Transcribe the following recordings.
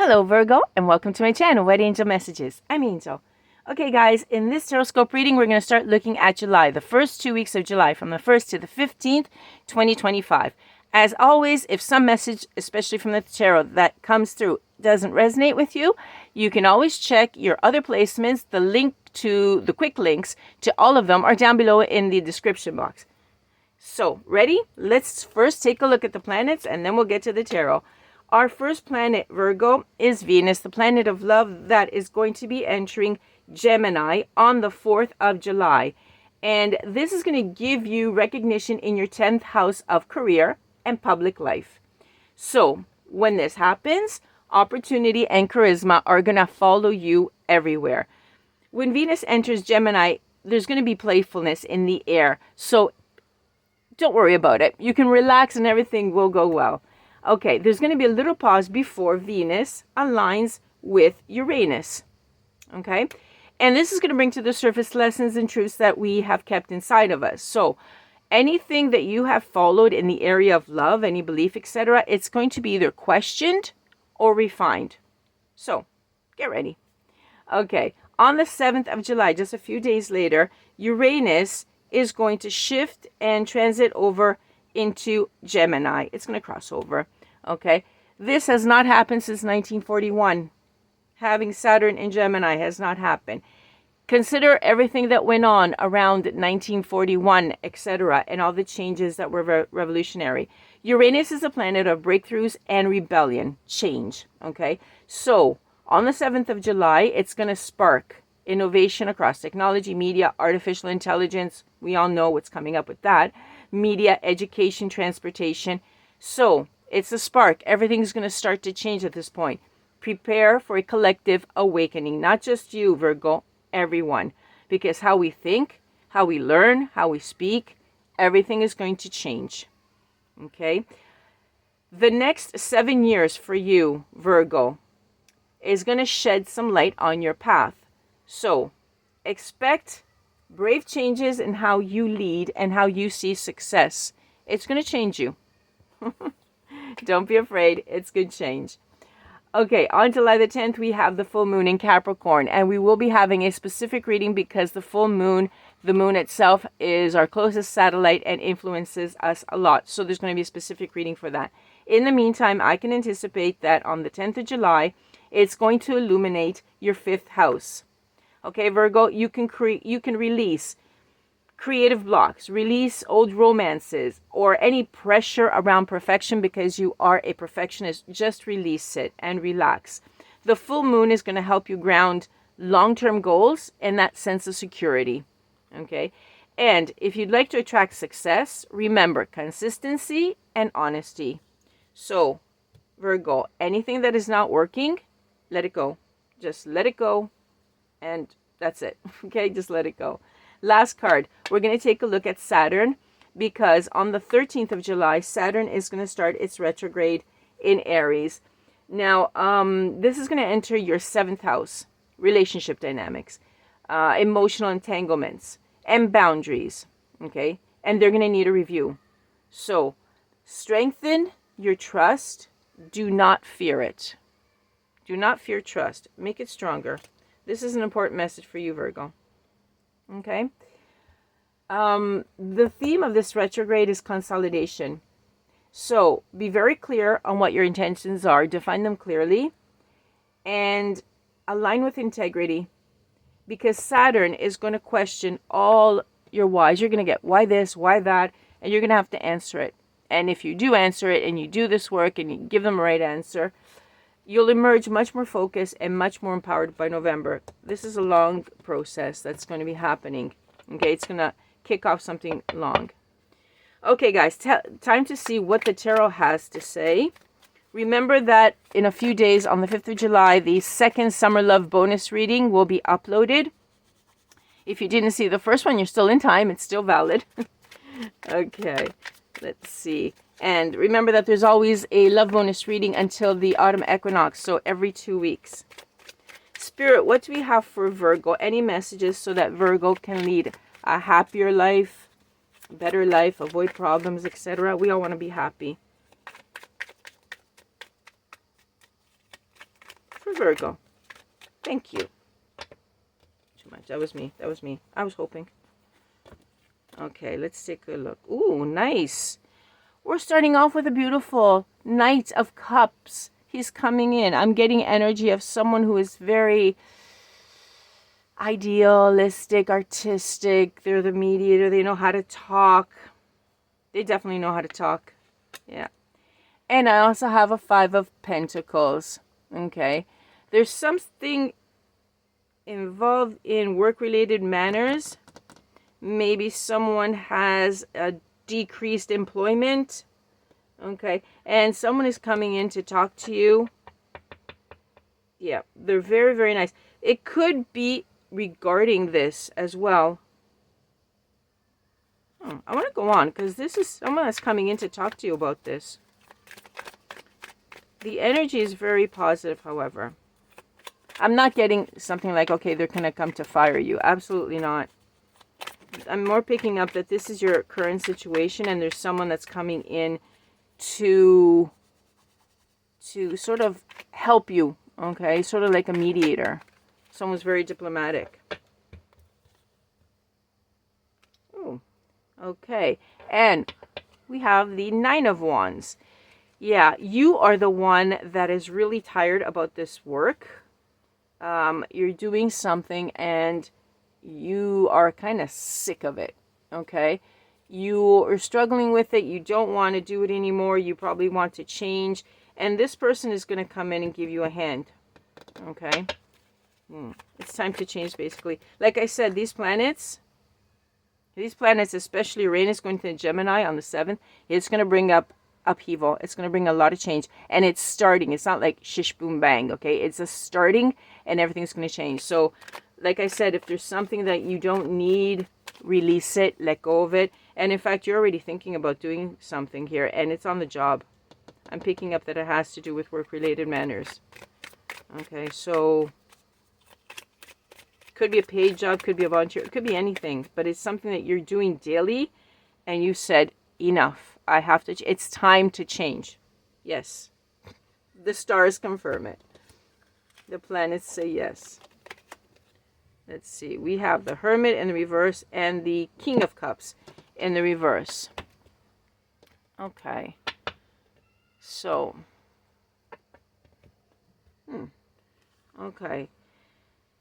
Hello Virgo, and welcome to my channel, White Angel Messages. I'm Angel. Okay guys, in this Tarotscope reading, we're going to start looking at July, the first 2 weeks of July, from the 1st to the 15th, 2025. As always, if some message, especially from the tarot, that comes through doesn't resonate with you, you can always check your other placements. The link to the quick links to all of them are down below in the description box. So, ready? Let's first take a look at the planets and then we'll get to the tarot. Our first planet, Virgo, is Venus, the planet of love that is going to be entering Gemini on the 4th of July. And this is going to give you recognition in your 10th house of career and public life. So, when this happens, opportunity and charisma are going to follow you everywhere. When Venus enters Gemini, there's going to be playfulness in the air. So, don't worry about it. You can relax and everything will go well. Okay, there's going to be a little pause before Venus aligns with Uranus. Okay, and this is going to bring to the surface lessons and truths that we have kept inside of us. So, anything that you have followed in the area of love, any belief, etc., it's going to be either questioned or refined. So, get ready. Okay, on the 7th of July, just a few days later, Uranus is going to shift and transit over into Gemini. It's going to cross over. Okay, this has not happened since 1941. Having Saturn in Gemini has not happened. Consider everything that went on around 1941, etc., and all the changes that were revolutionary. Uranus is a planet of breakthroughs and rebellion, change. Okay, so on the 7th of July, it's going to spark innovation across technology, media, artificial intelligence. We all know what's coming up with that. Media, education, transportation. So it's a spark. Everything's going to start to change at this point. Prepare for a collective awakening. Not just you, Virgo, everyone. Because how we think, how we learn, how we speak, everything is going to change. Okay? The next 7 years for you, Virgo, is going to shed some light on your path. So expect brave changes in how you lead and how you see success. It's going to change you. Don't be afraid. It's good change. Okay, on July the 10th, we have the full moon in Capricorn. And we will be having a specific reading because the full moon, the moon itself, is our closest satellite and influences us a lot. So there's going to be a specific reading for that. In the meantime, I can anticipate that on the 10th of July, it's going to illuminate your 5th house. Okay, Virgo, you can release creative blocks, release old romances, or any pressure around perfection because you are a perfectionist. Just release it and relax. The full moon is going to help you ground long-term goals and that sense of security. Okay, and if you'd like to attract success, remember consistency and honesty. So, Virgo, anything that is not working, let it go. Just let it go. And that's it. Okay, just let it go. Last card, we're going to take a look at Saturn because on the 13th of July, Saturn is going to start its retrograde in Aries. Now, this is going to enter your 7th house, relationship dynamics, emotional entanglements, and boundaries. Okay, and they're going to need a review. So, strengthen your trust. Do not fear it. Do not fear trust. Make it stronger. This is an important message for you, Virgo. Okay. The theme of this retrograde is consolidation. So be very clear on what your intentions are. Define them clearly. And align with integrity. Because Saturn is going to question all your whys. You're going to get why this, why that. And you're going to have to answer it. And if you do answer it and you do this work and you give them the right answer, you'll emerge much more focused and much more empowered by November. This is a long process that's going to be happening. Okay, it's going to kick off something long. Okay, guys, time to see what the tarot has to say. Remember that in a few days, on the 5th of July, the second Summer Love bonus reading will be uploaded. If you didn't see the first one, you're still in time. It's still valid. Okay, let's see. And remember that there's always a love bonus reading until the autumn equinox, so every 2 weeks. Spirit, what do we have for Virgo? Any messages so that Virgo can lead a happier life, better life, avoid problems, etc.? We all want to be happy. for Virgo. Thank you. Too much. That was me. That was me. I was hoping. Okay, let's take a look. Ooh, nice. We're starting off with a beautiful Knight of Cups. He's coming in. I'm getting energy of someone who is very idealistic, artistic. They're the mediator. They know how to talk. They definitely know how to talk. Yeah. And I also have a 5 of Pentacles. Okay. There's something involved in work-related manners. Maybe someone has a decreased employment. Okay. And someone is coming in to talk to you. Yeah. They're very, very nice. It could be regarding this as well. I want to go on because this is someone that's coming in to talk to you about this. The energy is very positive, however. I'm not getting something like, okay, they're going to come to fire you. Absolutely not. I'm more picking up that this is your current situation and there's someone that's coming in to sort of help you, okay? Sort of like a mediator. Someone's very diplomatic. Oh, okay. And we have the 9 of Wands. Yeah, you are the one that is really tired about this work. You're doing something and you are kind of sick of it, okay? You are struggling with it. You don't want to do it anymore. You probably want to change. And this person is going to come in and give you a hand, okay? It's time to change, basically. Like I said, these planets, especially Uranus going to Gemini on the 7th, it's going to bring up upheaval. It's going to bring a lot of change. And it's starting. It's not like shish, boom, bang, okay? It's a starting and everything's going to change. So, like I said, if there's something that you don't need, release it, let go of it. And in fact, you're already thinking about doing something here, and it's on the job. I'm picking up that it has to do with work-related manners. Okay, so could be a paid job, could be a volunteer, it could be anything, but it's something that you're doing daily, and you said, enough. I have to, it's time to change. Yes. The stars confirm it. The planets say yes. Let's see. We have the Hermit in the reverse and the King of Cups in the reverse. Okay. So. Okay.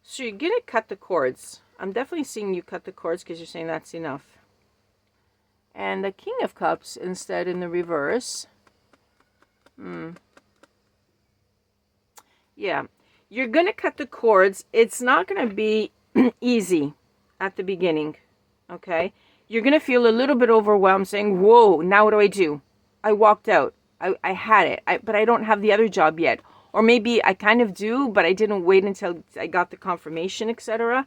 So you're going to cut the cords. I'm definitely seeing you cut the cords because you're saying that's enough. And the King of Cups instead in the reverse. Yeah. You're going to cut the cords. It's not going to be easy at the beginning, okay? You're going to feel a little bit overwhelmed saying, whoa, now what do I do? I walked out. I had it, but I don't have the other job yet. Or maybe I kind of do, but I didn't wait until I got the confirmation, etc.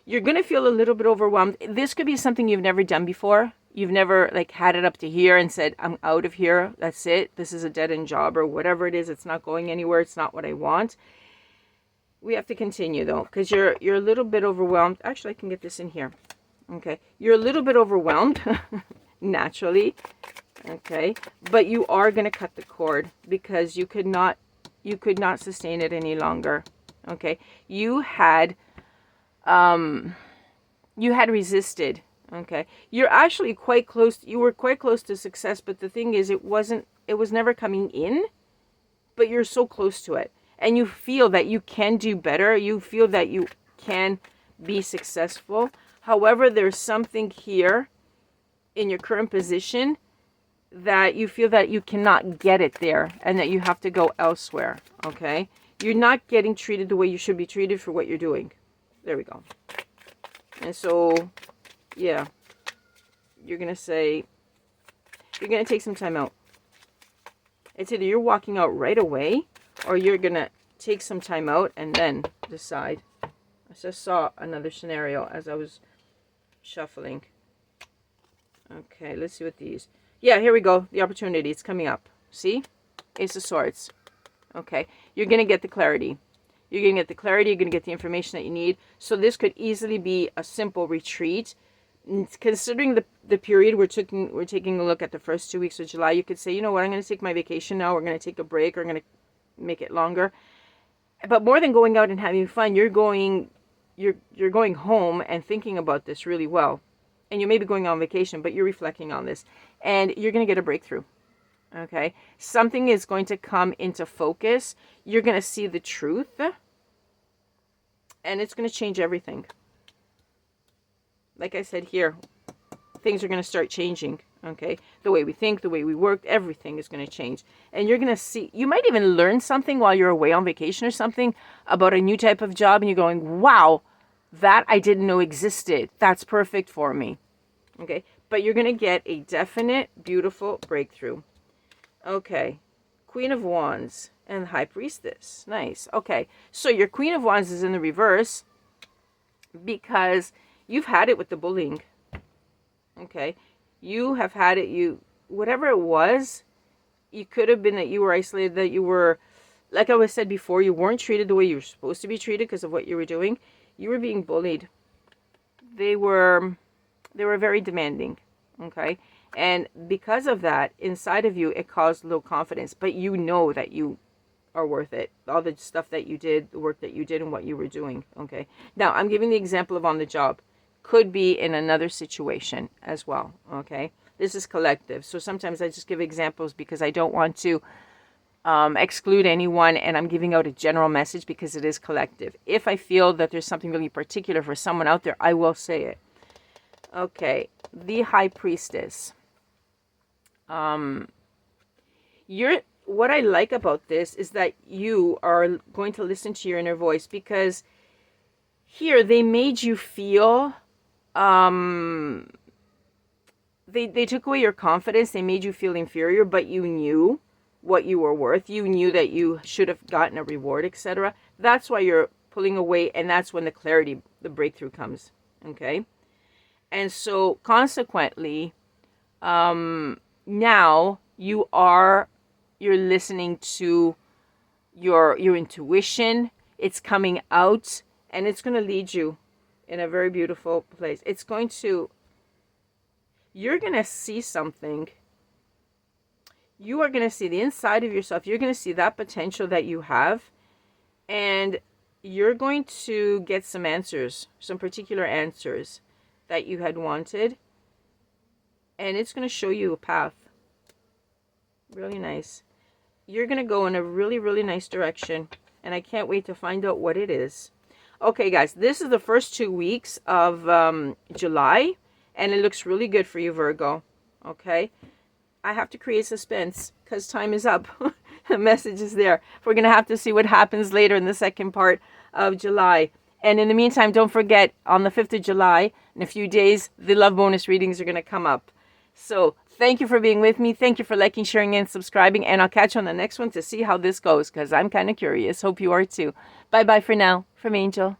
You're going to feel a little bit overwhelmed. This could be something you've never done before. You've never like had it up to here and said, I'm out of here. That's it. This is a dead-end job or whatever it is. It's not going anywhere. It's not what I want. We have to continue though, because you're a little bit overwhelmed. Actually, I can get this in here. Okay. You're a little bit overwhelmed naturally. Okay. But you are going to cut the cord because you could not sustain it any longer. Okay. You had resisted. Okay. You're actually quite close. You were quite close to success, but the thing is it was never coming in, but you're so close to it. And you feel that you can do better. You feel that you can be successful. However, there's something here in your current position that you feel that you cannot get it there and that you have to go elsewhere, okay? You're not getting treated the way you should be treated for what you're doing. There we go. And so, yeah, you're going to say, you're going to take some time out. It's either you're walking out right away or you're going to take some time out and then decide. I just saw another scenario as I was shuffling. Okay, let's see what these. Yeah, here we go. The opportunity. It's coming up. See? Ace of Swords. Okay. You're going to get the clarity. You're going to get the clarity. You're going to get the information that you need. So this could easily be a simple retreat. Considering the period we're taking a look at the first 2 weeks of July, you could say, you know what, I'm going to take my vacation now. We're going to take a break. We're going to make it longer. But more than going out and having fun, you're going home and thinking about this really well. And you may be going on vacation, but you're reflecting on this. And you're going to get a breakthrough. Okay? Something is going to come into focus. You're going to see the truth. And it's going to change everything. Like I said here, things are going to start changing. Okay? The way we think, the way we work, everything is going to change. And you're going to see, you might even learn something while you're away on vacation or something about a new type of job. And you're going, wow, that I didn't know existed. That's perfect for me. Okay? But you're going to get a definite, beautiful breakthrough. Okay. Queen of Wands and High Priestess. Nice. Okay. So your Queen of Wands is in the reverse because you've had it with the bullying. Okay. You have had it, whatever it was, you could have been that you were isolated, that you were, like I was said before, you weren't treated the way you were supposed to be treated because of what you were doing. You were being bullied. They were very demanding. Okay. And because of that, inside of you, it caused low confidence. But you know that you are worth it. All the stuff that you did, the work that you did, and what you were doing. Okay. Now, I'm giving the example of on the job. Could be in another situation as well. Okay. This is collective. So sometimes I just give examples because I don't want to exclude anyone. And I'm giving out a general message because it is collective. If I feel that there's something really particular for someone out there, I will say it. Okay. The High Priestess. What I like about this is that you are going to listen to your inner voice, because here they made you feel, they took away your confidence. They made you feel inferior, but you knew what you were worth. You knew that you should have gotten a reward, etc. That's why you're pulling away. And that's when the clarity, the breakthrough comes. Okay. And so consequently, now you're listening to your intuition. It's coming out, and it's going to lead you in a very beautiful place. You're going to see something. You are going to see the inside of yourself. You're going to see that potential that you have, and you're going to get some answers, some particular answers that you had wanted. And it's going to show you a path. Really nice. You're going to go in a really, really nice direction. And I can't wait to find out what it is. Okay, guys. This is the first 2 weeks of July. And it looks really good for you, Virgo. Okay. I have to create suspense because time is up. The message is there. We're going to have to see what happens later in the second part of July. And in the meantime, don't forget, on the 5th of July, in a few days, the love bonus readings are going to come up. So thank you for being with me. Thank you for liking, sharing, and subscribing. And I'll catch you on the next one to see how this goes, because I'm kind of curious. Hope you are too. Bye-bye for now. From Angel.